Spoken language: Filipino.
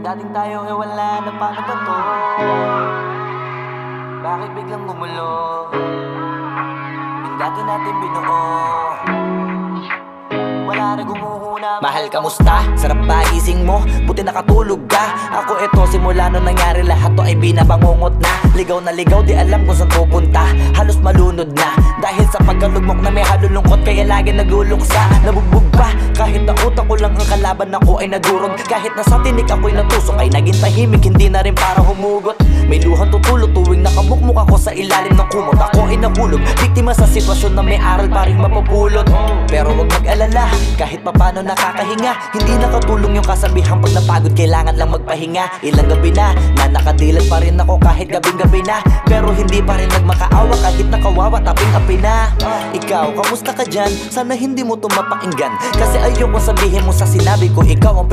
dating tayo wala na, paano ba to? Bakit biglang gumulo? Yung dati natin binuo, wala na gumuhuna. Mahal, kamusta? Sarap ba gising mo? Buti nakatulog ka. Ako eto, simula nung nangyari lahat to ay binabangungot na. Ligaw na ligaw, di alam kung saan pupunta. Halos malunod na dahil sa pagkalugmok na may halulungkot, kaya lagi nagluluksa. Nabugbog pa, kahit na utak ko lang ang kalaban, ako ay nagurog. Kahit na sa tinik ako'y natusok, ay naging tahimik, hindi na rin para humugot. May luhang tutulog tuwing nakabukmuk ako sa ilalim ng kumot. Ako ay nahulog, biktima sa sitwasyon na may aral pa rin mapupulot. Pero wag mag-alala, kahit papano nakakahinga. Hindi nakatulong yung kasabihan, pag napagod kailangan lang magpahinga. Ilang gabi na nakadilat pa rin ako kahit gabing-gabi na. Pero hindi pa rin nagmakaawa kahit nakawawa, taping-api na. Ikaw, kamusta ka dyan? Sana hindi mo ito mapakinggan, kasi ayoko sabihin mo sa sinabi ko, ikaw ang